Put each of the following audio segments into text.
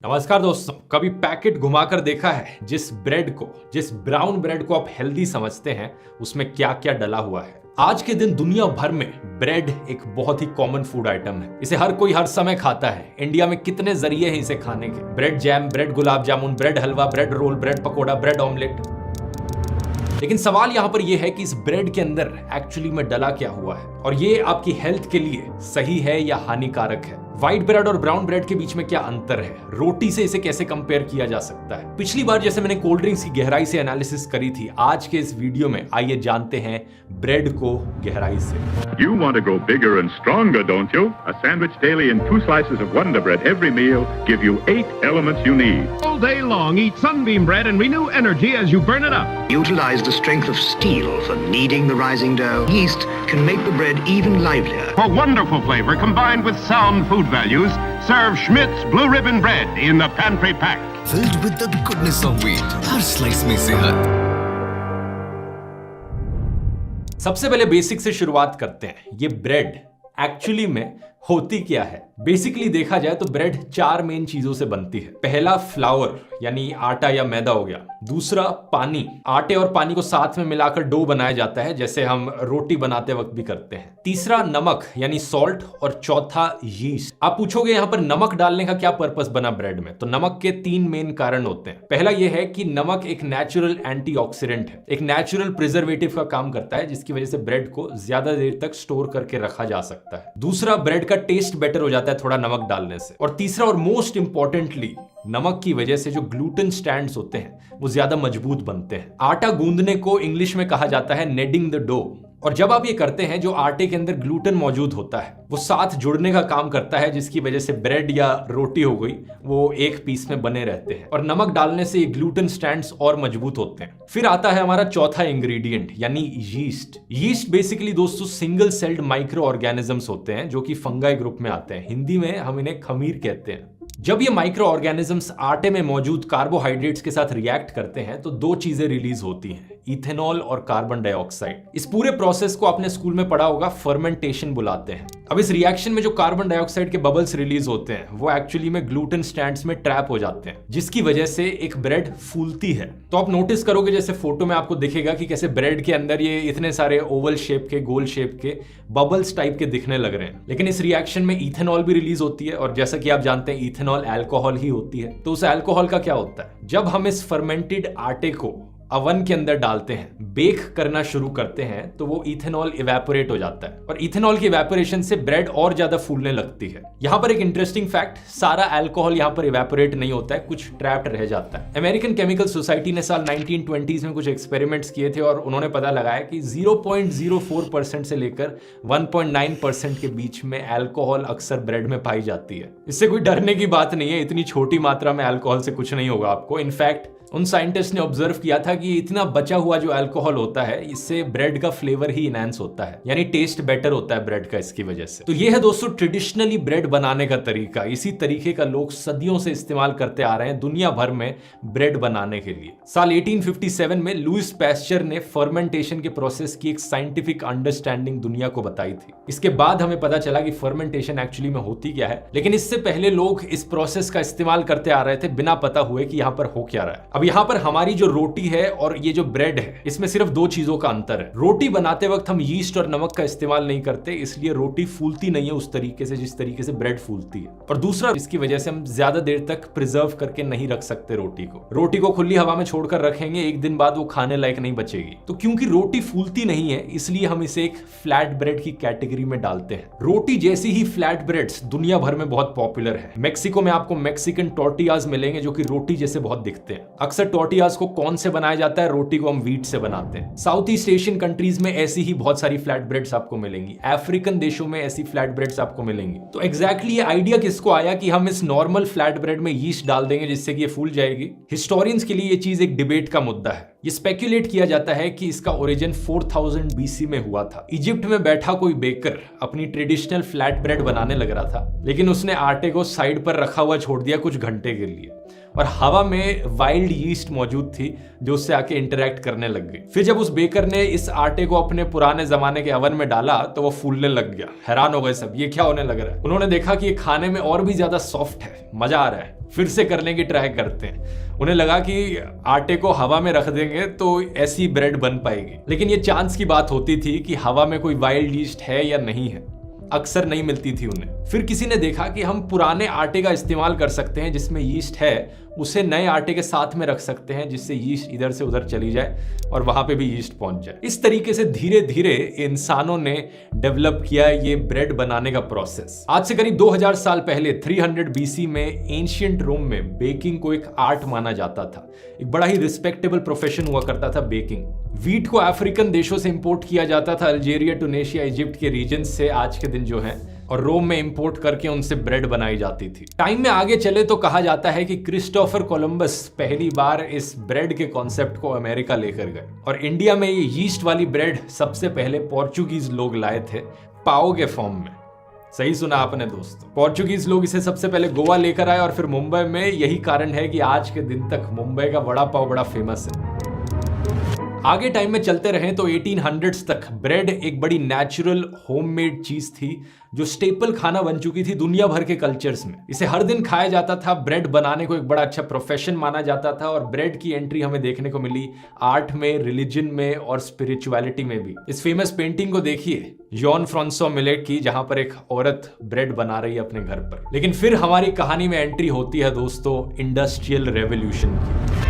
नमस्कार दोस्तों, कभी पैकेट घुमाकर देखा है जिस ब्राउन ब्रेड को आप हेल्दी समझते हैं उसमें क्या क्या डला हुआ है। आज के दिन दुनिया भर में ब्रेड एक बहुत ही कॉमन फूड आइटम है। इसे हर कोई हर समय खाता है। इंडिया में कितने जरिए हैं इसे खाने के। Bread jam, bread gulab jamun, bread halwa, bread roll, bread pakora, bread omelette. लेकिन सवाल यहाँ पर यह है कि इस ब्रेड के अंदर एक्चुअली में डला क्या हुआ है और ये आपकी हेल्थ के लिए सही है या हानिकारक है। व्हाइट ब्रेड और ब्राउन ब्रेड के बीच में क्या अंतर है, रोटी से इसे कैसे कंपेयर किया जा सकता है। पिछली बार जैसे मैंने कोल्ड ड्रिंक्स की गहराई से एनालिसिस करी थी, आज के इस वीडियो में आइए जानते हैं ब्रेड को गहराई से। You want to grow bigger and stronger, don't you? A sandwich daily and 2 slices of Wonder Bread every meal give you 8 elements you need. All day long, eat Sunbeam bread and renew energy as you burn it up. Utilize the strength of steel for kneading the rising dough. Yeast can make the bread even livelier. For wonderful flavor combined with sound food values, serve Schmidt's Blue Ribbon Bread in the pantry pack. Filled with the goodness of wheat. Her slice में सेहत। सबसे पहले basic से शुरुआत करते हैं। ये bread actually में होती क्या है। बेसिकली देखा जाए तो ब्रेड 4 मेन चीजों से बनती है। पहला फ्लावर यानी आटा या मैदा हो गया। दूसरा पानी, आटे और पानी को साथ में मिलाकर डो बनाया जाता है, जैसे हम रोटी बनाते वक्त भी करते हैं। तीसरा नमक यानी सॉल्ट और चौथा यीस्ट। आप पूछोगे यहाँ पर नमक डालने का क्या पर्पस बना ब्रेड में, तो नमक के 3 मेन कारण होते हैं। पहला यह है कि नमक एक नेचुरल एंटीऑक्सीडेंट है, एक नेचुरल प्रिजर्वेटिव का काम करता है, जिसकी वजह से ब्रेड को ज्यादा देर तक स्टोर करके रखा जा सकता है। दूसरा, ब्रेड का टेस्ट बेटर हो जाता है थोड़ा नमक डालने से। और तीसरा और मोस्ट इंपॉर्टेंटली, नमक की वजह से जो ग्लूटेन स्टैंड्स होते हैं वो ज्यादा मजबूत बनते हैं। आटा गूंदने को इंग्लिश में कहा जाता है नेडिंग द डो। और जब आप ये करते हैं, जो आटे के अंदर ग्लूटेन मौजूद होता है वो साथ जुड़ने का काम करता है, जिसकी वजह से ब्रेड या रोटी हो गई वो एक पीस में बने रहते हैं। और नमक डालने से ये ग्लूटेन स्टैंड्स और मजबूत होते हैं। फिर आता है हमारा चौथा इंग्रेडिएंट यानी यीस्ट। यीस्ट बेसिकली दोस्तों सिंगल सेल्ड माइक्रो ऑर्गेनिजम्स होते हैं जो कि फंगाई ग्रुप में आते हैं। हिंदी में हम इन्हें खमीर कहते हैं। जब ये माइक्रो ऑर्गेनिजम्स आटे में मौजूद कार्बोहाइड्रेट्स के साथ रिएक्ट करते हैं तो 2 चीजें रिलीज होती हैं, इथेनॉल और कार्बन डाइऑक्साइड। इस पूरे प्रोसेस को आपने स्कूल में पढ़ा होगा, फर्मेंटेशन बुलाते हैं। अब इस रिएक्शन में जो कार्बन डाइऑक्साइड के बबल्स रिलीज होते हैं वो एक्चुअली में ग्लूटेन स्टैंड्स में ट्रैप हो जाते हैं, जिसकी वजह से एक ब्रेड फूलती है। तो आप नोटिस करोगे जैसे फोटो में आपको दिखेगा कि कैसे ब्रेड के अंदर ये इतने सारे ओवल शेप के, गोल शेप के बबल्स टाइप के दिखने लग रहे हैं। लेकिन इस रिएक्शन में इथेनॉल भी रिलीज होती है, और जैसा कि आप जानते हैं इथेनॉल अल्कोहल ही होती है। तो उस अल्कोहल का क्या होता है, जब हम इस फर्मेंटेड आटे को अवन के अंदर डालते हैं, बेक करना शुरू करते हैं, तो वो इथेनॉल इवेपोरेट हो जाता है। और इथेनॉल की इवेपोरेशन से ब्रेड और ज्यादा फूलने लगती है। यहां पर एक इंटरेस्टिंग फैक्ट, सारा अल्कोहल यहां पर इवेपोरेट नहीं होता है, कुछ ट्रैप्ड रह जाता है। अमेरिकन केमिकल सोसाइटी ने साल 1920s में कुछ एक्सपेरिमेंट्स किए थे और उन्होंने पता लगाया कि 0.04% से लेकर 1.9% के बीच में अल्कोहल अक्सर ब्रेड में पाई जाती है। इससे कोई डरने की बात नहीं है, इतनी छोटी मात्रा में अल्कोहल से कुछ नहीं होगा आपको। इनफैक्ट उन साइंटिस्ट ने ऑब्जर्व किया था कि इतना बचा हुआ जो अल्कोहल होता है, इससे ब्रेड का फ्लेवर ही इनहैंस होता है, यानी टेस्ट बेटर होता है ब्रेड का इसकी वजह से। तो ये है दोस्तों ट्रेडिशनली ब्रेड बनाने का तरीका। इसी तरीके का लोग सदियों से इस्तेमाल करते आ रहे हैं दुनिया भर में ब्रेड बनाने के लिए। साल 1857 में लुइस पैस्चर ने फर्मेंटेशन के प्रोसेस की एक साइंटिफिक अंडरस्टैंडिंग दुनिया को बताई थी। इसके बाद हमें पता चला कि फर्मेंटेशन एक्चुअली में होती क्या है, लेकिन इससे पहले लोग इस प्रोसेस का इस्तेमाल करते आ रहे थे बिना पता हुए कि यहाँ पर हो क्या रहा है। अब यहाँ पर हमारी जो रोटी है और ये जो ब्रेड है, इसमें सिर्फ 2 चीजों का अंतर है। रोटी बनाते वक्त हम यीस्ट और नमक का इस्तेमाल नहीं करते, इसलिए रोटी फूलती नहीं है उस तरीके से जिस तरीके से ब्रेड फूलती है। और दूसरा, इसकी वजह से हम ज्यादा देर तक प्रिजर्व करके नहीं रख सकते रोटी को खुली हवा में छोड़कर रखेंगे, एक दिन बाद वो खाने लायक नहीं बचेगी। तो क्योंकि रोटी फूलती नहीं है, इसलिए हम इसे एक फ्लैट ब्रेड की कैटेगरी में डालते हैं। रोटी जैसी ही फ्लैट ब्रेड्स दुनिया भर में बहुत पॉपुलर है। मेक्सिको में आपको मैक्सिकन टॉर्टियाज मिलेंगे जो कि रोटी जैसे बहुत दिखते हैं। अक्सर टॉर्टियाज को कौन से बनाया जाता है, रोटी को हम व्हीट से बनाते हैं। साउथ ईस्ट एशियन कंट्रीज में ऐसी ही बहुत सारी फ्लैट ब्रेड्स आपको मिलेंगी। अफ्रीकन देशों में ऐसी फ्लैट ब्रेड्स आपको मिलेंगी। तो एग्जैक्टली ये आइडिया किसको आया कि हम इस नॉर्मल फ्लैट ब्रेड में यीस्ट डाल देंगे जिससे कि ये फूल जाएगी। हिस्टोरियंस के लिए ये चीज एक डिबेट का मुद्दा है। ये स्पेक्युलेट किया जाता है कि इसका ओरिजिन 4000 BC में हुआ था। इजिप्ट में बैठा कोई बेकर अपनी ट्रेडिशनल फ्लैट ब्रेड बनाने लग रहा था, लेकिन उसने आटे को साइड पर रखा हुआ छोड़ दिया कुछ घंटे के लिए। और हवा में वाइल्ड यीस्ट मौजूद थी जो उससे आके इंटरेक्ट करने लग गई। फिर जब उस बेकर ने इस आटे को अपने पुराने जमाने के ओवन में डाला तो वो फूलने लग गया। हैरान हो गए सब, ये क्या होने लग रहा है। उन्होंने देखा कि ये खाने में और भी ज्यादा सॉफ्ट है, मजा आ रहा है, फिर से करने की ट्राई करते हैं। उन्हें लगा कि आटे को हवा में रख देंगे तो ऐसी ब्रेड बन पाएगी। लेकिन ये चांस की बात होती थी कि हवा में कोई वाइल्ड यीस्ट है या नहीं है, अक्सर नहीं मिलती थी उन्हें। फिर किसी ने देखा कि हम पुराने आटे का इस्तेमाल कर सकते हैं जिसमें यीस्ट है, उसे नए आटे के साथ में रख सकते हैं जिससे यीस्ट इधर से उधर चली जाए और वहां पे भी यीस्ट पहुंच जाए। इस तरीके से धीरे धीरे इंसानों ने डेवलप किया ये ब्रेड बनाने का प्रोसेस। आज से करीब 2000 साल पहले 300 BC में एंशिएंट रोम में बेकिंग को एक आर्ट माना जाता था। एक बड़ा ही रिस्पेक्टेबल प्रोफेशन हुआ करता था बेकिंग। वीट को अफ्रीकन देशों से इंपोर्ट किया जाता था, अल्जीरिया, टूनेशिया, इजिप्ट के रीजन से आज के दिन जो है, और रोम में इंपोर्ट करके उनसे ब्रेड बनाई जाती थी। टाइम में आगे चले तो कहा जाता है कि क्रिस्टोफर कोलंबस पहली बार इस ब्रेड के कॉन्सेप्ट को अमेरिका लेकर गए और इंडिया में ये यीस्ट वाली ब्रेड सबसे पहले पोर्चुगीज लोग लाए थे पाव के फॉर्म में। सही सुना आपने दोस्तों, पोर्चुगीज लोग इसे सबसे पहले गोवा लेकर आए और फिर मुंबई में। यही कारण है कि आज के दिन तक मुंबई का वड़ा पाव बड़ा फेमस है। आगे टाइम में चलते रहे तो 1800s तक ब्रेड एक बड़ी नेचुरल होममेड चीज थी जो स्टेपल खाना बन चुकी थी दुनिया भर के कल्चर्स में। इसे हर दिन खाया जाता था। ब्रेड बनाने को एक बड़ा अच्छा प्रोफेशन माना जाता था और ब्रेड की एंट्री हमें देखने को मिली आर्ट में, रिलीजन में और स्पिरिचुअलिटी में भी। इस फेमस पेंटिंग को देखिए जॉन फ्रांसो मिलेट की, जहां पर एक औरत ब्रेड बना रही है अपने घर पर। लेकिन फिर हमारी कहानी में एंट्री होती है दोस्तों इंडस्ट्रियल रेवोल्यूशन की।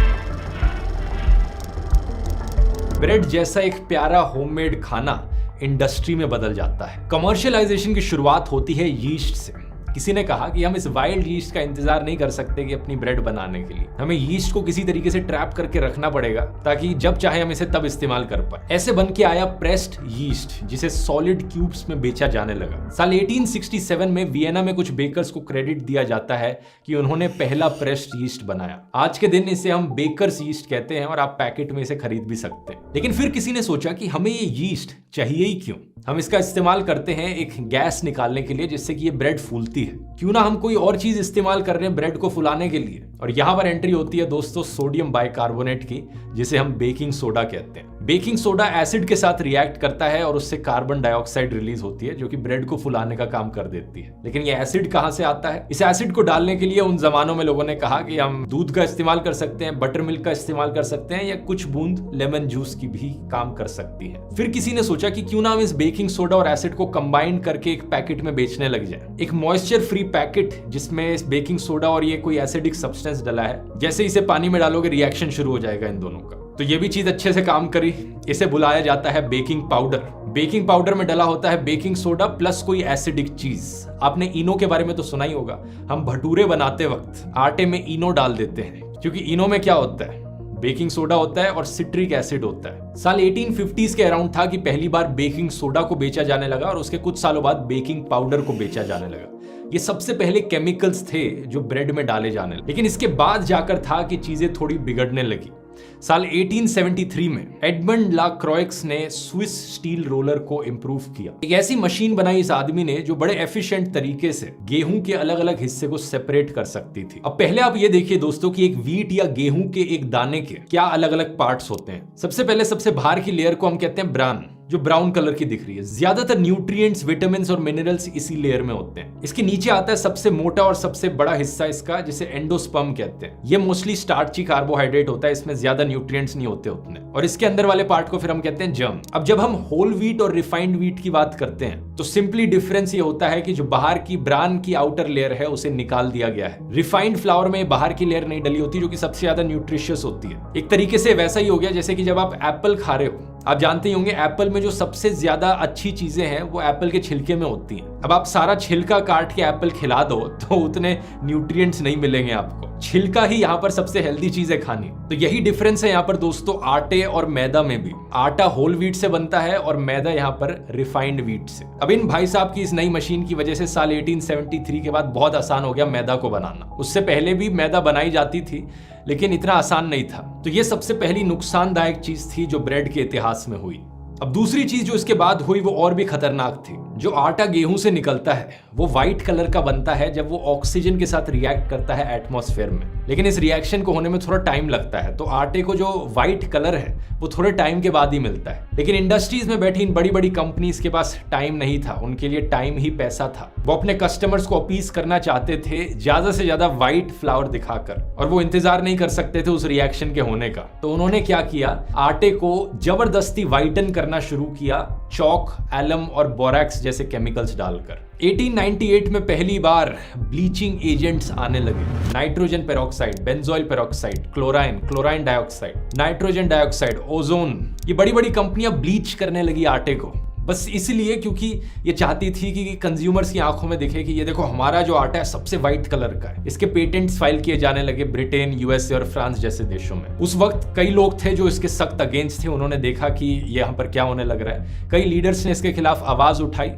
ब्रेड जैसा एक प्यारा होममेड खाना इंडस्ट्री में बदल जाता है। कमर्शियलाइजेशन की शुरुआत होती है यीस्ट से। किसी ने कहा कि हम इस वाइल्ड यीस्ट का इंतजार नहीं कर सकते कि अपनी ब्रेड बनाने के लिए हमें यीस्ट को किसी तरीके से ट्रैप करके रखना पड़ेगा ताकि जब चाहे हम इसे तब इस्तेमाल कर पाए। ऐसे बन के आया प्रेस्ड यीस्ट जिसे सॉलिड क्यूब्स में बेचा जाने लगा। साल 1867 में वियना में कुछ बेकर्स को क्रेडिट दिया जाता है कि उन्होंने पहला प्रेस्ड यीस्ट बनाया। आज के दिन इसे हम बेकर्स यीस्ट कहते हैं और आप पैकेट में इसे खरीद भी सकते हैं। लेकिन फिर किसी ने सोचा कि हमें ये यीस्ट चाहिए ही क्यों, हम इसका इस्तेमाल करते हैं एक गैस निकालने के लिए जिससे कि ये ब्रेड फूलती है। क्यों ना हम कोई और चीज इस्तेमाल कर रहे हैं ब्रेड को फुलाने के लिए। और यहां पर एंट्री होती है दोस्तों सोडियम बाइकार्बोनेट की, जिसे हम बेकिंग सोडा कहते हैं। बेकिंग सोडा एसिड के साथ रिएक्ट करता है और उससे कार्बन डाइऑक्साइड रिलीज होती है जो कि ब्रेड को फुलाने का काम कर देती है। लेकिन ये एसिड कहां से आता है? इस एसिड को डालने के लिए उन जमानों में लोगों ने कहा कि हम दूध का इस्तेमाल कर सकते हैं, बटर मिल्क का इस्तेमाल कर सकते हैं, या कुछ बूंद लेमन जूस की भी काम कर सकती है। फिर किसी ने सोचा कि क्यों ना हम इस बेकिंग सोडा और एसिड को कंबाइन करके एक पैकेट में बेचने लग जाए। एक मॉइस्चर फ्री पैकेट जिसमें इस बेकिंग सोडा और ये कोई एसिडिक सब्सटेंस डला है, जैसे इसे पानी में डालोगे रिएक्शन शुरू हो जाएगा इन दोनों का। तो ये भी चीज अच्छे से काम करी। इसे बुलाया जाता है बेकिंग पाउडर। बेकिंग पाउडर में डला होता है बेकिंग सोडा प्लस कोई एसिडिक चीज। आपने इनो के बारे में तो सुना ही होगा। हम भटूरे बनाते वक्त आटे में इनो डाल देते हैं क्योंकि इनो में क्या होता है, बेकिंग सोडा होता है और सिट्रिक एसिड होता है। साल 1850s के अराउंड था कि पहली बार बेकिंग सोडा को बेचा जाने लगा और उसके कुछ सालों बाद बेकिंग पाउडर को बेचा जाने लगा। ये सबसे पहले केमिकल्स थे जो ब्रेड में डाले जाने लगे। लेकिन इसके बाद जाकर था कि चीजें थोड़ी बिगड़ने लगी। साल 1873 में एडमंड ला क्रॉइक्स ने स्विस स्टील रोलर को इंप्रूव किया। एक ऐसी मशीन बनाई इस आदमी ने जो बड़े एफिशिएंट तरीके से गेहूं के अलग अलग हिस्से को सेपरेट कर सकती थी। अब पहले आप ये देखिए दोस्तों कि एक व्हीट या गेहूं के एक दाने के क्या अलग अलग पार्ट्स होते हैं। सबसे पहले सबसे बाहर की लेयर को हम कहते हैं ब्रान, जो ब्राउन कलर की दिख रही है। ज्यादातर न्यूट्रिएंट्स, विटामिन्स और मिनरल्स इसी लेयर में होते हैं। इसके नीचे आता है सबसे मोटा और सबसे बड़ा हिस्सा इसका, जिसे एंडोस्पर्म कहते हैं। ये मोस्टली स्टार्ची कार्बोहाइड्रेट होता है, इसमें ज्यादा न्यूट्रिएंट्स नहीं होते उतने। और इसके अंदर वाले पार्ट को फिर हम कहते हैं जर्म। अब जब हम होल व्हीट और रिफाइंड व्हीट की बात करते हैं तो सिंपली डिफरेंस ये होता है कि जो बाहर की ब्रान की आउटर लेयर है उसे निकाल दिया गया है। रिफाइंड फ्लावर में बाहर की लेयर नहीं डली होती जो कि सबसे ज्यादा न्यूट्रिशियस होती है। एक तरीके से वैसा ही हो गया जैसे कि जब आप एप्पल खा रहे हो, आप जानते ही होंगे एप्पल में जो सबसे ज्यादा अच्छी चीजें हैं वो एप्पल के छिलके में होती हैं। अब आप सारा छिलका काट के एप्पल खिला दो तो उतने न्यूट्रिएंट्स नहीं मिलेंगे आपको। छिलका ही यहाँ पर सबसे हेल्दी चीज है खानी। तो यही डिफरेंस है यहाँ पर दोस्तों आटे और मैदा में भी। आटा होल व्हीट से बनता है और मैदा यहाँ पर रिफाइंड व्हीट से। अब इन भाई साहब की इस नई मशीन की वजह से साल 1873 के बाद बहुत आसान हो गया मैदा को बनाना। उससे पहले भी मैदा बनाई जाती थी लेकिन इतना आसान नहीं था। तो ये सबसे पहली नुकसानदायक चीज थी जो ब्रेड के इतिहास में हुई। अब दूसरी चीज जो इसके बाद हुई वो और भी खतरनाक थी। जो आटा गेहूं से निकलता है वो व्हाइट कलर का बनता है जब वो ऑक्सीजन के साथ रिएक्ट करता है एटमॉस्फेयर में, लेकिन इस रिएक्शन को होने में थोड़ा टाइम लगता है, तो आटे को जो व्हाइट कलर है वो थोड़े टाइम के बाद ही मिलता है। लेकिन इंडस्ट्रीज में बैठी इन बड़ी बड़ी कंपनीज के पास टाइम नहीं था, उनके लिए टाइम ही पैसा था। वो अपने कस्टमर्स को अपीज करना चाहते थे ज्यादा से ज्यादा व्हाइट फ्लावर दिखाकर, और वो इंतजार नहीं कर सकते थे उस रिएक्शन के होने का। तो उन्होंने क्या किया, आटे को जबरदस्ती वाइटन करना शुरू किया चौक, एलम और बोरैक्स जैसे केमिकल्स डालकर। 1898 में पहली बार ब्लीचिंग एजेंट्स आने लगे। Nitrogen peroxide, benzoyl peroxide, chlorine dioxide, nitrogen dioxide, ozone, ये बड़ी बड़ी कंपनियां ब्लीच करने लगी आटे को, बस इसलिए क्योंकि ये चाहती थी कि कंज्यूमर्स की आंखों में दिखे कि ये देखो हमारा जो आटा है सबसे व्हाइट कलर का है। इसके पेटेंट्स फाइल किए जाने लगे ब्रिटेन, यूएसए और फ्रांस जैसे देशों में। उस वक्त कई लोग थे जो इसके सख्त अगेंस्ट थे, उन्होंने देखा कि ये यहाँ पर क्या होने लग रहा है। कई लीडर्स ने इसके खिलाफ आवाज उठाई,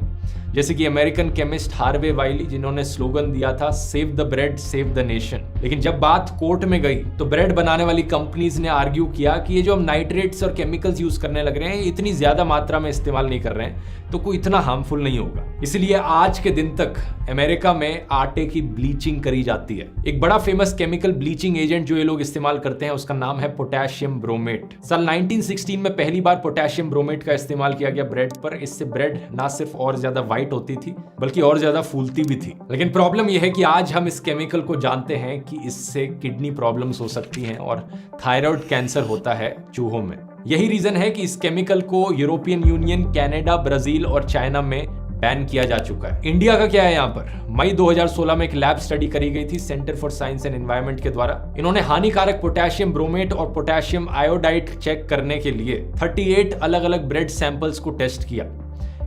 जैसे कि अमेरिकन केमिस्ट हार्वे वाइली, जिन्होंने स्लोगन दिया था save the bread save the nation. लेकिन जब बात कोर्ट में गई तो ब्रेड बनाने वाली कंपनीज ने आर्ग्यू किया कि ये जो हम नाइट्रेट्स और केमिकल्स यूज करने लग रहे हैं इतनी ज्यादा मात्रा में इस्तेमाल नहीं कर रहे हैं तो कोई इतना हार्मफुल नहीं होगा। इसलिए आज के दिन तक अमेरिका में आटे की ब्लीचिंग करी जाती है। एक बड़ा फेमस केमिकल ब्लीचिंग एजेंट जो ये लोग इस्तेमाल करते हैं उसका नाम है पोटेशियम ब्रोमेट। साल 1916 में पहली बार पोटेशियम ब्रोमेट का इस्तेमाल किया गया ब्रेड पर। इससे ब्रेड ना सिर्फ और ज्यादा व्हाइट होती थी बल्कि और ज्यादा फूलती भी थी। लेकिन प्रॉब्लम यह है कि आज हम इस केमिकल को जानते हैं कि इससे किडनी प्रॉब्लम्स हो सकती हैं और थायराइड कैंसर होता है चूहों में। यही रीजन है कि इस केमिकल को यूरोपियन यूनियन, कनाडा, ब्राजील और चाइना में बैन किया जा चुका है। इंडिया का क्या है यहाँ पर? मई 2016 में एक लैब स्टडी करी गई थी centre for science and environment के द्वारा। इन्होंने हानिकारक पोटेशियम ब्रोमेट और पोटेशियम आयोडाइड चेक करने के लिए 38 अलग अलग ब्रेड सैंपल्स को टेस्ट किया।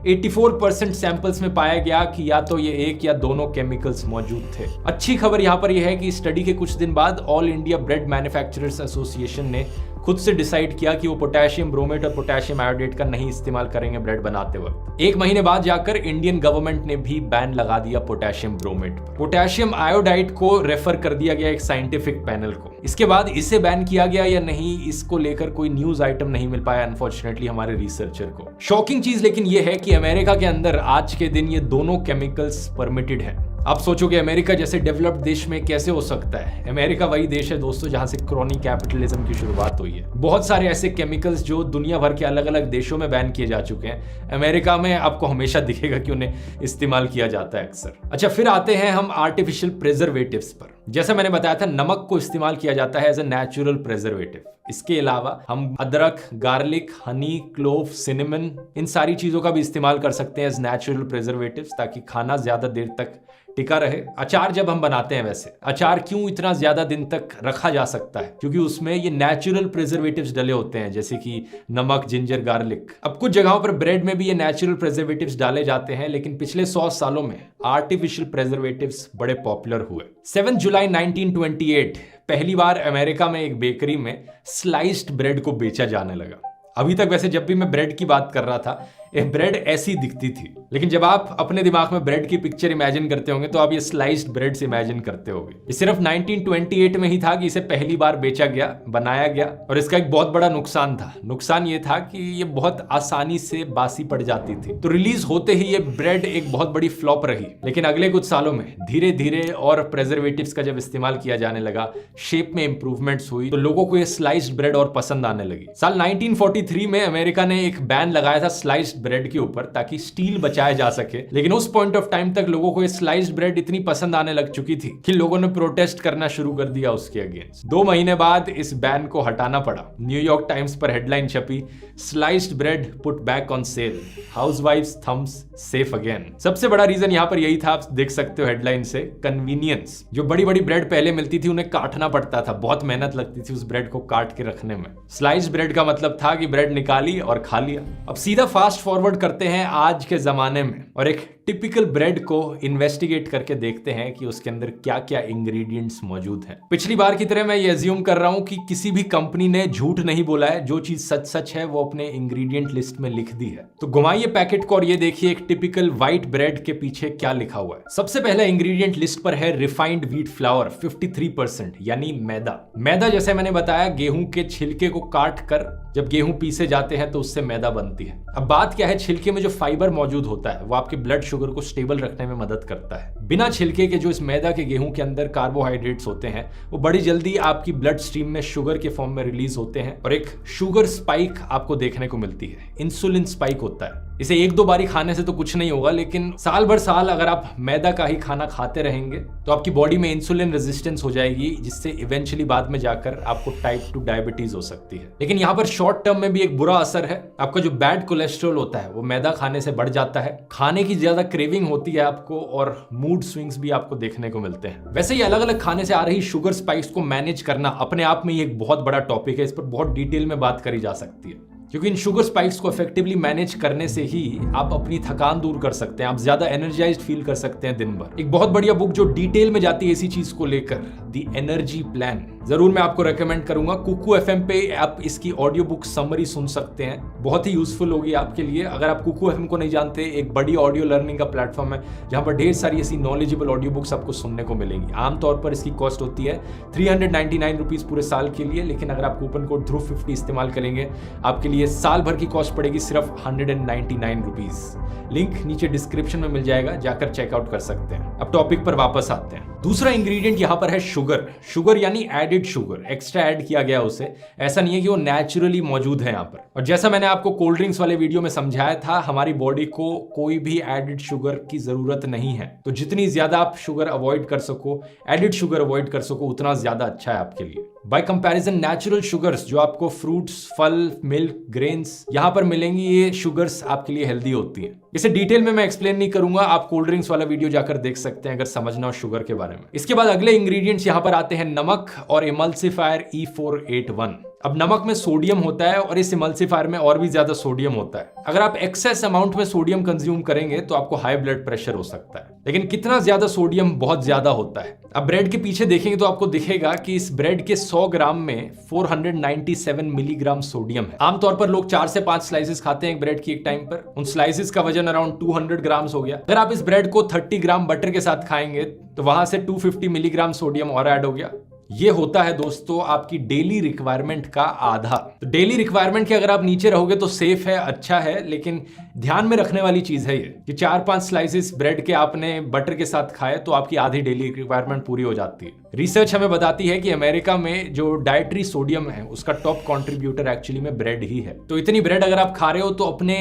84% सैंपल्स में पाया गया कि या तो ये एक या दोनों केमिकल्स मौजूद थे। अच्छी खबर यहाँ पर यह है कि स्टडी के कुछ दिन बाद all India bread manufacturers association ने खुद से डिसाइड किया कि वो पोटेशियम ब्रोमेट और पोटेशियम आयोडेट का नहीं इस्तेमाल करेंगे ब्रेड बनाते वक्त। एक महीने बाद जाकर इंडियन गवर्नमेंट ने भी बैन लगा दिया पोटेशियम ब्रोमेट पर। पोटेशियम आयोडाइड को रेफर कर दिया गया एक साइंटिफिक पैनल को। इसके बाद इसे बैन किया गया या नहीं, इसको लेकर कोई न्यूज आइटम नहीं मिल पाया अनफॉर्चुनेटली हमारे रिसर्चर को। शॉकिंग चीज लेकिन ये है कि अमेरिका के अंदर आज के दिन ये दोनों केमिकल्स परमिटेड है। आप सोचोगे अमेरिका जैसे डेवलप्ड देश में कैसे हो सकता है? अमेरिका वही देश है दोस्तों जहां से क्रोनी कैपिटलिज्म की शुरुआत हुई है। बहुत सारे ऐसे केमिकल्स जो दुनिया भर के अलग अलग देशों में बैन किए जा चुके हैं, अमेरिका में आपको हमेशा दिखेगा कि उन्हें इस्तेमाल किया जाता है अक्सर। अच्छा, फिर आते हैं हम आर्टिफिशियल प्रिजर्वेटिव्स पर। जैसा मैंने बताया था, नमक को इस्तेमाल किया जाता है एज ए नेचुरल प्रिजर्वेटिव। इसके अलावा हम अदरक, गार्लिक, हनी, क्लोव, सिनेमन, इन सारी चीजों का भी इस्तेमाल कर सकते हैं एज नेचुरल प्रिजर्वेटिव्स ताकि खाना ज्यादा देर तक टिका रहे। अचार जब हम बनाते हैं, वैसे अचार क्यों इतना ज्यादा दिन तक रखा जा सकता है? क्योंकि उसमें ये नेचुरल प्रिजर्वेटिव्स डले होते हैं, जैसे कि नमक, जिंजर, गार्लिक। अब कुछ जगहों पर ब्रेड में भी ये नेचुरल प्रिजर्वेटिव्स डाले जाते हैं, लेकिन पिछले 100 सालों में आर्टिफिशियल प्रिजर्वेटिव्स बड़े पॉपुलर हुए। 7 जुलाई 1928 पहली बार अमेरिका में एक बेकरी में स्लाइस्ड ब्रेड को बेचा जाने लगा। अभी तक वैसे जब भी मैं ब्रेड की बात कर रहा था, ये ब्रेड ऐसी दिखती थी, लेकिन जब आप अपने दिमाग में ब्रेड की पिक्चर इमेजिन करते होंगे तो आप ये स्लाइस्ड ब्रेड से इमेजिन करते होंगे। ये सिर्फ 1928 में ही था कि इसे पहली बार बेचा गया, बनाया गया, और इसका एक बहुत बड़ा नुकसान था। नुकसान ये था कि ये बहुत आसानी से बासी पड़ जाती थी। तो रिलीज होते ही ये ब्रेड एक बहुत बड़ी फ्लॉप रही। लेकिन अगले कुछ सालों में धीरे धीरे और प्रिजर्वेटिव्स का जब इस्तेमाल किया जाने लगा, शेप में इंप्रूवमेंट्स हुई, तो लोगों को ये स्लाइस्ड ब्रेड और पसंद आने लगी। साल 1943 में अमेरिका ने एक बैन लगाया था स्लाइस्ड ब्रेड के ऊपर ताकि स्टील बचाया जा सके। लेकिन उस पॉइंट ऑफ टाइम तक लोगों को ये स्लाइस्ड ब्रेड इतनी पसंद आने लग चुकी थी कि लोगों ने प्रोटेस्ट करना शुरू कर दिया उसके अगेंस्ट। 2 महीने बाद इस बैन को हटाना पड़ा। न्यूयॉर्क टाइम्स पर हेडलाइन छपी, sliced bread put back on sale, हाउसवाइफ्स थम्स सेफ अगेन। सबसे बड़ा रीजन यहां पर यही था, आप देख सकते हो हेडलाइन से, कन्वीनियंस। जो बड़ी बड़ी ब्रेड पहले मिलती थी उन्हें काटना पड़ता था, बहुत मेहनत लगती थी उस ब्रेड को काट के रखने में। स्लाइस्ड ब्रेड का मतलब था कि ब्रेड निकाली और खा लिया। अब सीधा फास्ट फॉरवर्ड करते हैं आज के जमाने में और एक टिपिकल ब्रेड को इन्वेस्टिगेट करके देखते हैं कि उसके अंदर क्या क्या इंग्रेडिएंट्स मौजूद हैं। पिछली बार की तरह मैं ये अज्यूम कर रहा हूं कि किसी भी कंपनी ने झूठ नहीं बोला है, जो चीज सच सच है वो अपने इंग्रेडिएंट लिस्ट में लिख दी है। तो घुमाइए पैकेट को और ये देखिए एक टिपिकल व्हाइट ब्रेड के पीछे क्या लिखा हुआ है। सबसे पहला इंग्रेडिएंट लिस्ट पर है रिफाइंड व्हीट फ्लावर 53%, यानी मैदा। मैदा जैसे मैंने बताया गेहूं के छिलके को काट कर जब गेहूं पीसे जाते हैं तो उससे मैदा बनती है। अब बात क्या है, छिलके में जो फाइबर मौजूद होता है वो आपके ब्लड शुगर को स्टेबल रखने में मदद करता है। बिना छिलके के जो इस मैदा के गेहूं के अंदर कार्बोहाइड्रेट्स होते हैं वो बड़ी जल्दी आपकी ब्लड स्ट्रीम में शुगर के फॉर्म में रिलीज होते हैं और एक शुगर स्पाइक आपको देखने को मिलती है, इंसुलिन स्पाइक होता है। इसे एक दो बारी खाने से तो कुछ नहीं होगा, लेकिन साल भर साल अगर आप मैदा का ही खाना खाते रहेंगे तो आपकी बॉडी में इंसुलिन रेजिस्टेंस हो जाएगी, जिससे इवेंचुअली बाद में जाकर आपको टाइप 2 डायबिटीज हो सकती है। लेकिन यहाँ पर शॉर्ट टर्म में भी एक बुरा असर है। आपका जो बैड कोलेस्ट्रॉल होता है वो मैदा खाने से बढ़ जाता है, खाने की ज्यादा क्रेविंग होती है आपको और मूड स्विंग्स भी आपको देखने को मिलते हैं। वैसे ही अलग अलग खाने से आ रही शुगर स्पाइक्स को मैनेज करना अपने आप में ही एक बहुत बड़ा टॉपिक है, इस पर बहुत डिटेल में बात करी जा सकती है, क्योंकि इन शुगर स्पाइक्स को इफेक्टिवली मैनेज करने से ही आप अपनी थकान दूर कर सकते हैं, आप ज्यादा एनर्जाइज्ड फील कर सकते हैं दिन भर। एक बहुत बढ़िया बुक जो डिटेल में जाती है इसी चीज को लेकर, द एनर्जी प्लान, जरूर मैं आपको रेकमेंड करूंगा। कुकू एफएम पे आप इसकी ऑडियो बुक समरी सुन सकते हैं, बहुत ही यूजफुल होगी आपके लिए। अगर आप कुकू एफएम को नहीं जानते, एक बड़ी ऑडियो लर्निंग का प्लेटफॉर्म है जहां पर ढेर सारी ऐसी नॉलेजेबल ऑडियो बुक्स आपको सुनने को मिलेंगी। आमतौर पर इसकी कॉस्ट होती है 399 रुपीज पूरे साल के लिए, लेकिन अगर आप कूपन कोड ध्रुव50 इस्तेमाल करेंगे आपके लिए साल भर की कॉस्ट पड़ेगी सिर्फ 199 रुपीज। लिंक नीचे डिस्क्रिप्शन में मिल जाएगा, जाकर चेकआउट कर सकते हैं। अब टॉपिक पर वापस आते हैं। दूसरा इंग्रेडिएंट यहाँ पर है शुगर। शुगर यानी एडेड शुगर, एक्स्ट्रा ऐड किया गया उसे, ऐसा नहीं है कि वो नेचुरली मौजूद है यहाँ पर। और जैसा मैंने आपको कोल्ड ड्रिंक्स वाले वीडियो में समझाया था, हमारी बॉडी को कोई भी एडेड शुगर की जरूरत नहीं है। तो जितनी ज्यादा आप शुगर अवॉइड कर सको, एडेड शुगर अवॉइड कर सको, उतना ज्यादा अच्छा है आपके लिए। बाय कंपैरिजन नेचुरल शुगर्स जो आपको फ्रूट्स, फल, मिल्क, ग्रेन्स यहाँ पर मिलेंगी, ये शुगर्स आपके लिए हेल्दी होती है। इसे डिटेल में मैं एक्सप्लेन नहीं करूंगा, आप कोल्ड ड्रिंक्स वाला वीडियो जाकर देख सकते हैं अगर समझना हो शुगर के बारे में। इसके बाद अगले इंग्रेडिएंट्स यहाँ पर आते हैं नमक और इमल्सिफायर E481। अब नमक में सोडियम होता है और इस इमल्सिफायर में और भी ज्यादा सोडियम होता है। अगर आप एक्सेस अमाउंट में सोडियम कंज्यूम करेंगे तो आपको हाई ब्लड प्रेशर हो सकता है। लेकिन कितना ज्यादा सोडियम बहुत ज्यादा होता है। अब ब्रेड के पीछे देखेंगे तो आपको दिखेगा कि इस ब्रेड के 100 ग्राम में 497 मिलीग्राम सोडियम है। आमतौर पर लोग 4 से 5 स्लाइसेस खाते हैं एक ब्रेड की एक टाइम पर, उन स्लाइसेस का वजन अराउंड 200 ग्राम्स हो गया। अगर आप इस ब्रेड को 30 ग्राम बटर के साथ खाएंगे तो वहां से 250 मिलीग्राम सोडियम और ऐड हो गया। ये होता है दोस्तों आपकी डेली रिक्वायरमेंट का आधा। तो डेली रिक्वायरमेंट के अगर आप नीचे रहोगे तो सेफ है, अच्छा है, लेकिन ध्यान में रखने वाली चीज है ये कि 4-5 स्लाइसेस ब्रेड के आपने बटर के साथ खाए तो आपकी आधी डेली रिक्वायरमेंट पूरी हो जाती है। रिसर्च हमें बताती है कि अमेरिका में जो डाइटरी सोडियम है उसका टॉप कंट्रीब्यूटर एक्चुअली में ब्रेड ही है। तो इतनी ब्रेड अगर आप खा रहे हो तो अपने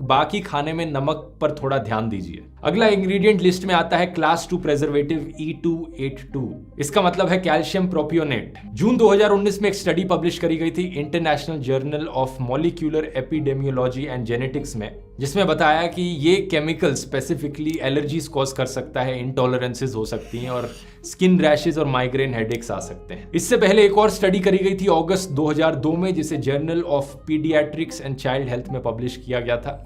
बाकी खाने में नमक पर थोड़ा ध्यान दीजिए। अगला इंग्रेडिएंट लिस्ट में आता है क्लास 2 प्रेजर्वेटिव E282। इसका मतलब है कैल्शियम प्रोपियोनेट। जून 2019 में एक स्टडी पब्लिश करी गई थी international journal of molecular epidemiology and genetics में, जिसमें बताया कि ये केमिकल स्पेसिफिकली एलर्जीज कॉज कर सकता है, इंटॉलरेंसेस हो सकती हैं और स्किन रैशेस और माइग्रेन हेडेक्स आ सकते हैं। इससे पहले एक और स्टडी करी गई थी अगस्त 2002 में, जिसे journal of paediatrics and child health में पब्लिश किया गया था,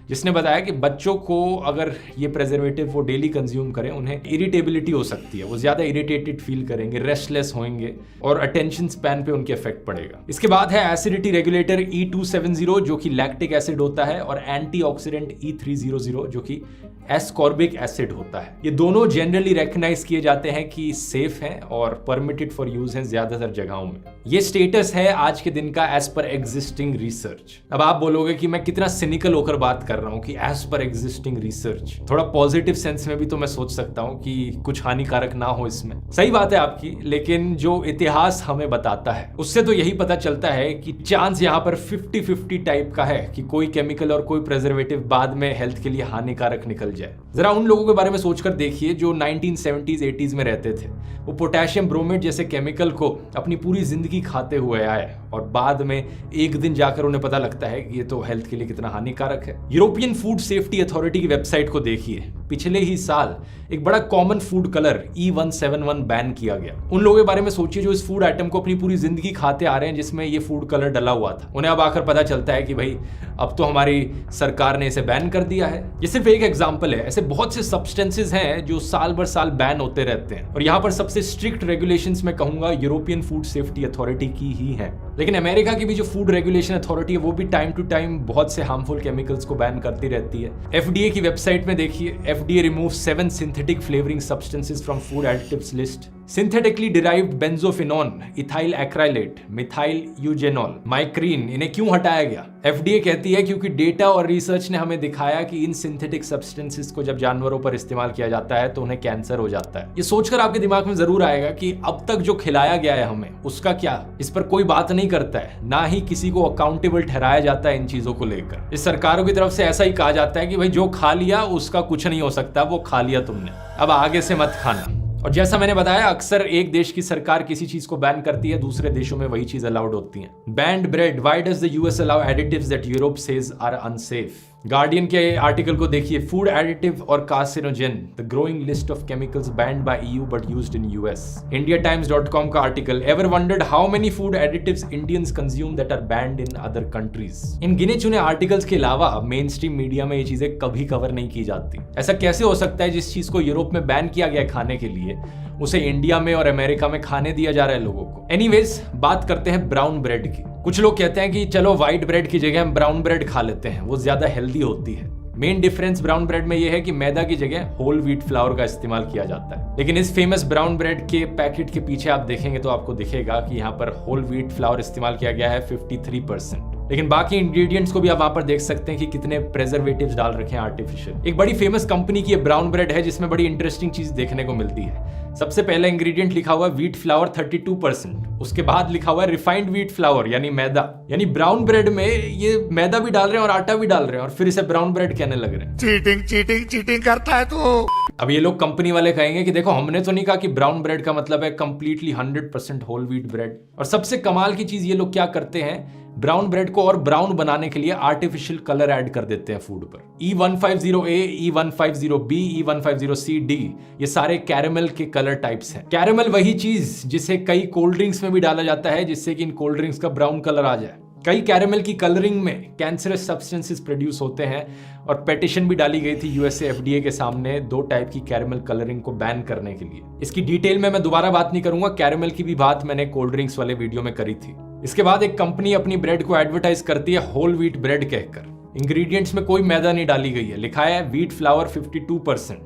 जिसने बताया कि बच्चों को अगर ये प्रेजर्वेटिव वो डेली कंज्यूम करें, उन्हें इरिटेबिलिटी हो सकती है, वो ज्यादा इरिटेटेड फील करेंगे, रेस्टलेस होंगे और अटेंशन स्पैन पे उनके इफेक्ट पड़ेगा। इसके बाद है एसिडिटी रेगुलेटर E270 जो कि लैक्टिक एसिड होता है, और एंटीऑक्सीडेंट E300 जो कि एस्कॉर्बिक एसिड होता है। ये दोनों जनरली रिकॉग्नाइज किए जाते हैं कि सेफ हैं और परमिटेड फॉर यूज हैं ज्यादातर जगहों में। ये स्टेटस है आज के दिन का एज पर एग्जिस्टिंग रिसर्च। अब आप बोलोगे कि मैं कितना सिनिकल होकर बात कर रहा हूं कि एज पर एग्जिस्टिंग रिसर्च, थोड़ा पॉजिटिव सेंस में भी तो मैं सोच सकता हूं कि कुछ हानिकारक ना हो इसमें। सही बात है आपकी, लेकिन जो इतिहास हमें बताता है उससे तो यही पता चलता है कि चांस यहाँ पर 50-50 टाइप का है कि कोई केमिकल और कोई प्रेजर्वेटिव बाद में हेल्थ के लिए हानिकारक निकल जाए। जरा उन लोगों के बारे में सोचकर देखिए जो 1970s 80s में रहते थे। वो पोटेशियम ब्रोमेट जैसे केमिकल को अपनी पूरी जिंदगी खाते हुए आए और बाद में एक दिन जाकर उन्हें पता लगता है कि ये तो हेल्थ के लिए कितना हानिकारक है। Europe European food safety authority की वेबसाइट को देखिए, पिछले ही साल एक बड़ा common food colour E171 ban किया गया। उन लोगों के बारे में सोचिए जो इस फूड आइटम को अपनी पूरी जिंदगी खाते आ रहे हैं जिसमें ये फूड कलर डला हुआ था। उन्हें अब आकर पता चलता है कि भाई अब तो हमारी सरकार ने इसे बैन कर दिया है। ये सिर्फ एक एग्जांपल है, ऐसे बहुत से सब्सटेंसेस हैं जो साल भर साल बैन होते रहते हैं और यहाँ पर सबसे स्ट्रिक्ट रेगुलेशंस मैं कहूंगा यूरोपियन फूड सेफ्टी अथॉरिटी की ही है। लेकिन अमेरिका की भी जो फूड रेगुलेशन अथॉरिटी है वो भी टाइम टू टाइम बहुत से हार्मफुल केमिकल्स को बैन करती रहती है। FDA की वेबसाइट में देखिए, FDA removes 7 synthetic flavoring substances from food additives list. Synthetically derived benzophenone, ethyl acrylate, methyl eugenol, mycrene, इन्हें क्यों हटाया गया? FDA कहती है क्योंकि डेटा और रिसर्च ने हमें दिखाया कि इन सिंथेटिक सब्सटेंसेस को जब जानवरों पर इस्तेमाल किया जाता है तो उन्हें कैंसर हो जाता है। ये सोचकर आपके दिमाग में जरूर आएगा कि अब तक जो खिलाया गया है हमें उसका क्या? इस पर कोई बात नहीं करता है, ना ही किसी को अकाउंटेबल ठहराया जाता है इन चीजों को लेकर। इस सरकारों की तरफ से ऐसा ही कहा जाता है कि भाई जो खा लिया उसका कुछ नहीं हो सकता, वो खा लिया तुमने, अब आगे से मत खाना। और जैसा मैंने बताया, अक्सर एक देश की सरकार किसी चीज को बैन करती है, दूसरे देशों में वही चीज अलाउड होती है। Banned bread, why does the US allow additives that Europe says are unsafe? Guardian के आर्टिकल को देखिए, फूड एडिटिव और carcinogen, the growing list of chemicals banned by EU but used in US। indiatimes.com का article, ever wondered how many food additives Indians consume that are banned in other countries? इन गिने चुने articles के अलावा main stream media में ये चीजें कभी कवर नहीं की जाती। ऐसा कैसे हो सकता है जिस चीज को यूरोप में बैन किया गया खाने के लिए उसे इंडिया में और अमेरिका में खाने दिया जा रहा है लोगों को? एनीवेज, बात करते हैं ब्राउन ब्रेड की। कुछ लोग कहते हैं कि चलो व्हाइट ब्रेड की जगह हम ब्राउन ब्रेड खा लेते हैं, वो ज्यादा हेल्दी होती है। मेन डिफरेंस ब्राउन ब्रेड में यह है कि मैदा की जगह होल व्हीट फ्लावर का इस्तेमाल किया जाता है। लेकिन इस फेमस ब्राउन ब्रेड के पैकेट के पीछे आप देखेंगे तो आपको दिखेगा कि यहाँ पर होल व्हीट फ्लावर इस्तेमाल किया गया है 53%। लेकिन बाकी इंग्रेडिएंट्स को भी आप वहां पर देख सकते हैं कि कितने प्रेजर्वेटिव्स डाल रखे हैं आर्टिफिशियल। एक बड़ी फेमस कंपनी की ब्राउन ब्रेड है जिसमें बड़ी इंटरेस्टिंग चीज देखने को मिलती है। सबसे पहला इंग्रेडिएंट लिखा हुआ है व्हीट फ्लावर 32%, उसके बाद लिखा हुआ है रिफाइंड व्हीट फ्लावर यानी मैदा। यानी ब्राउन ब्रेड में ये मैदा भी डाल रहे हैं और आटा भी डाल रहे हैं और फिर इसे ब्राउन ब्रेड कहने लग रहे हैं। चीटिंग करता है तू। अब ये लोग कंपनी वाले कहेंगे कि देखो हमने तो नहीं कहा कि ब्राउन ब्रेड का मतलब है कंप्लीटली 100% होल व्हीट ब्रेड। और सबसे कमाल की चीज ये लोग क्या करते हैं, ब्राउन ब्रेड को और ब्राउन बनाने के लिए आर्टिफिशियल कलर ऐड कर देते हैं फूड पर। E150A, E150B, E150CD ये सारे कैरेमल के कलर टाइप्स हैं। कैरेमल वही चीज जिसे कई कोल्ड ड्रिंक्स में भी डाला जाता है जिससे कि इन कोल्ड ड्रिंक्स का ब्राउन कलर आ जाए। कई कैरेमल की कलरिंग में कैंसरस सब्सटेंसेस प्रोड्यूस होते हैं और पेटिशन भी डाली गई थी USA FDA के सामने 2 टाइप की कैरेमल कलरिंग को बैन करने के लिए। इसकी डिटेल में मैं दोबारा बात नहीं करूंगा, कैरेमल की भी बात मैंने कोल्ड ड्रिंक्स वाले वीडियो में करी थी। इसके बाद एक कंपनी अपनी ब्रेड को एडवर्टाइज करती है होल व्हीट ब्रेड कहकर। इंग्रेडिएंट्स में कोई मैदा नहीं डाली गई है, लिखा है व्हीट फ्लावर 52%।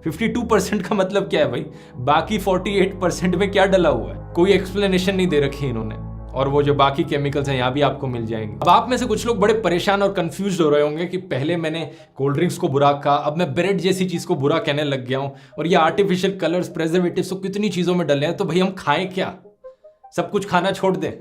52% का मतलब क्या है भाई? बाकी 48% में क्या डला हुआ है? कोई एक्सप्लेनेशन नहीं दे रखी इन्होंने। और वो जो बाकी केमिकल्स हैं यहाँ भी आपको मिल जाएंगे। अब आप में से कुछ लोग बड़े परेशान और कंफ्यूज हो रहे होंगे कि पहले मैंने कोल्ड ड्रिंक्स को बुरा कहा, अब मैं ब्रेड जैसी चीज को बुरा कहने लग गया हूं और ये आर्टिफिशियल कलर्स, प्रेजर्वेटिव्स तो कितनी चीजों में डले हैं, तो भाई हम खाएं क्या? सब कुछ खाना छोड़ दें?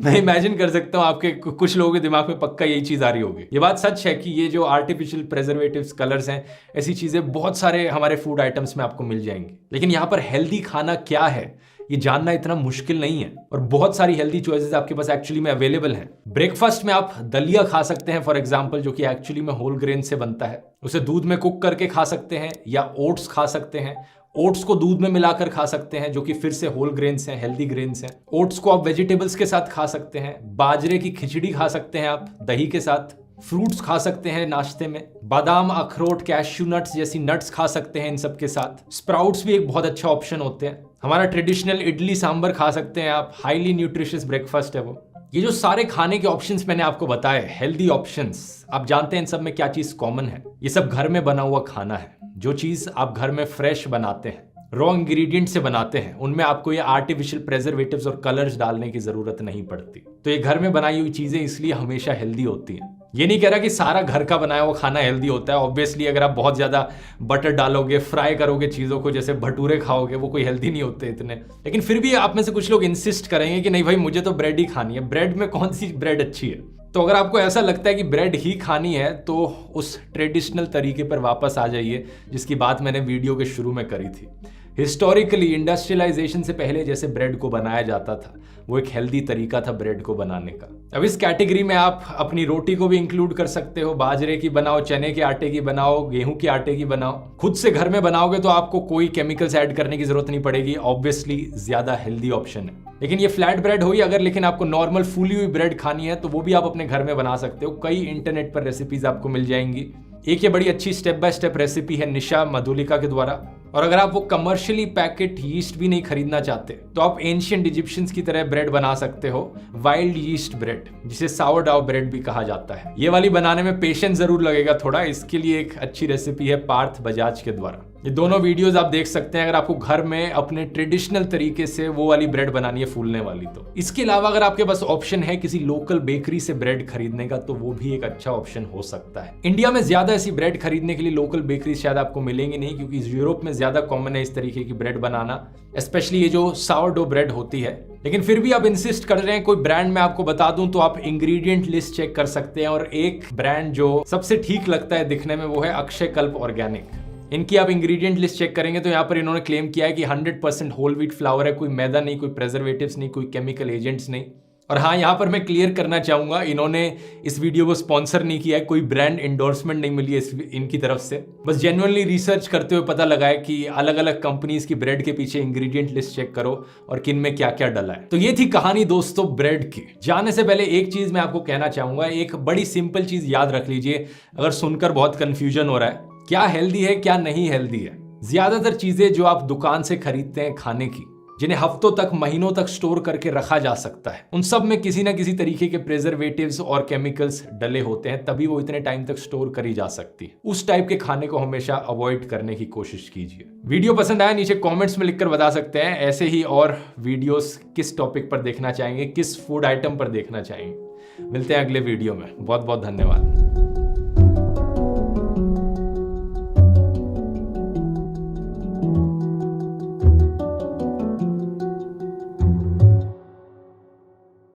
मैं इमेजिन कर सकता हूं आपके कुछ लोगों के दिमाग में पक्का यही चीज आ रही होगी। ये बात सच है कि ये जो आर्टिफिशियल प्रेजर्वेटिव्स, कलर्स हैं, ऐसी चीजें बहुत सारे हमारे फूड आइटम्स में आपको मिल जाएंगी। लेकिन यहाँ पर हेल्दी खाना क्या है ये जानना इतना मुश्किल नहीं है और बहुत सारी हेल्दी चॉइसेस आपके पास एक्चुअली में अवेलेबल हैं। ब्रेकफास्ट में आप दलिया खा सकते हैं फॉर एग्जांपल, जो कि एक्चुअली में होल ग्रेन से बनता है। उसे दूध में कुक करके खा सकते हैं या ओट्स खा सकते हैं। ओट्स को दूध में मिलाकर खा सकते हैं जो कि फिर से होल ग्रेन्स हैं, हेल्दी ग्रेन्स हैं। ओट्स को आप वेजिटेबल्स के साथ खा सकते हैं। बाजरे की खिचड़ी खा सकते हैं आप दही के साथ। फ्रूट्स खा सकते हैं नाश्ते में। बादाम, अखरोट, कैश्यू नट्स जैसी नट्स खा सकते हैं इन सब के साथ। स्प्राउट्स भी एक बहुत अच्छा ऑप्शन होते हैं। हमारा ट्रेडिशनल इडली सांभर खा सकते हैं आप, हाईली न्यूट्रिशियस ब्रेकफास्ट है वो। ये जो सारे खाने के ऑप्शंस मैंने आपको बताए, हेल्दी ऑप्शंस, आप जानते हैं इन सब में क्या चीज कॉमन है? ये सब घर में बना हुआ खाना है। जो चीज आप घर में फ्रेश बनाते हैं, रॉ इंग्रेडिएंट से बनाते हैं, उनमें आपको ये आर्टिफिशियल प्रेजर्वेटिव्स और कलर्स डालने की जरूरत नहीं पड़ती। तो ये घर में बनाई हुई चीजें इसलिए हमेशा हेल्दी होती हैं। ये नहीं कह रहा कि सारा घर का बनाया हुआ खाना हेल्दी होता है। ऑब्वियसली अगर आप बहुत ज्यादा बटर डालोगे, फ्राई करोगे चीजों को, जैसे भटूरे खाओगे, वो कोई हेल्दी नहीं होते इतने। लेकिन फिर भी आप में से कुछ लोग इंसिस्ट करेंगे कि नहीं भाई मुझे तो ब्रेड ही खानी है। ब्रेड में कौन सी ब्रेड अच्छी है? तो अगर आपको ऐसा लगता है कि ब्रेड ही खानी है तो उस ट्रेडिशनल तरीके पर वापस आ जाइए जिसकी बात मैंने वीडियो के शुरू में करी थी। हिस्टोरिकली इंडस्ट्रियलाइजेशन से पहले जैसे ब्रेड को बनाया जाता था वो एक हेल्दी तरीका था ब्रेड को बनाने का। अब इस कैटेगरी में आप अपनी रोटी को भी इंक्लूड कर सकते हो, बाजरे की बनाओ, चने के आटे की बनाओ, गेहूं के आटे की बनाओ। खुद से घर में बनाओगे तो आपको कोई केमिकल्स ऐड करने की जरूरत नहीं पड़ेगी, ऑब्वियसली ज्यादा हेल्दी ऑप्शन है। लेकिन ये फ्लैट ब्रेड हुई अगर, लेकिन आपको नॉर्मल फूली हुई ब्रेड खानी है तो वो भी आप अपने घर में बना सकते हो। कई इंटरनेट पर रेसिपीज आपको मिल जाएंगी। एक ये बड़ी अच्छी स्टेप बाय स्टेप रेसिपी है निशा मधुलिका के द्वारा। और अगर आप वो कमर्शियली पैकेट यीस्ट भी नहीं खरीदना चाहते तो आप एंशिएंट इजिप्शियंस की तरह ब्रेड बना सकते हो, वाइल्ड यीस्ट ब्रेड, जिसे सावरडाउ ब्रेड भी कहा जाता है। ये वाली बनाने में पेशेंस जरूर लगेगा थोड़ा, इसके लिए एक अच्छी रेसिपी है पार्थ बजाज के द्वारा। ये दोनों वीडियोस आप देख सकते हैं अगर आपको घर में अपने ट्रेडिशनल तरीके से वो वाली ब्रेड बनानी है फूलने वाली तो। इसके अलावा अगर आपके पास ऑप्शन है किसी लोकल बेकरी से ब्रेड खरीदने का तो वो भी एक अच्छा ऑप्शन हो सकता है। इंडिया में ज्यादा ऐसी ब्रेड खरीदने के लिए लोकल बेकरी शायद आपको मिलेंगी नहीं, क्योंकि यूरोप में ज्यादा कॉमन है इस तरीके की ब्रेड बनाना, स्पेशली ये जो सावरडो ब्रेड होती है। लेकिन फिर भी आप इंसिस्ट कर रहे हैं कोई ब्रांड मैं आपको बता दूं तो आप इंग्रेडिएंट लिस्ट चेक कर सकते हैं। और एक ब्रांड जो सबसे ठीक लगता है दिखने में वो है अक्षयकल्प ऑर्गेनिक। इनकी आप इंग्रेडिएंट लिस्ट चेक करेंगे तो यहाँ पर इन्होंने क्लेम किया है कि 100% होल व्हीट फ्लावर है, कोई मैदा नहीं, कोई प्रेजर्वेटिव्स नहीं, कोई केमिकल एजेंट्स नहीं। और हाँ, यहाँ पर मैं क्लियर करना चाहूंगा, इन्होंने इस वीडियो को स्पॉन्सर नहीं किया है, कोई ब्रांड एंडोर्समेंट नहीं मिली है इनकी तरफ से। बस जेन्युइनली रिसर्च करते हुए पता लगा है कि अलग अलग कंपनीज की ब्रेड के पीछे इंग्रेडिएंट लिस्ट चेक करो और किन में क्या क्या डला है। तो ये थी कहानी दोस्तों ब्रेड की। जाने से पहले एक चीज मैं आपको कहना चाहूंगा, एक बड़ी सिंपल चीज याद रख लीजिए अगर सुनकर बहुत कंफ्यूजन हो रहा है, क्या हेल्दी है क्या नहीं हेल्दी है। ज्यादातर चीजें जो आप दुकान से खरीदते हैं खाने की, जिन्हें हफ्तों तक महीनों तक स्टोर करके रखा जा सकता है, उन सब में किसी ना किसी तरीके के प्रिजर्वेटिव्स और केमिकल्स डले होते हैं, तभी वो इतने टाइम तक स्टोर करी जा सकती है। उस टाइप के खाने को हमेशा अवॉइड करने की कोशिश कीजिए। वीडियो पसंद आया नीचे कमेंट्स में लिखकर बता सकते हैं। ऐसे ही और वीडियोस किस टॉपिक पर देखना चाहेंगे, किस फूड आइटम पर देखना चाहेंगे। मिलते हैं अगले वीडियो में। बहुत बहुत धन्यवाद।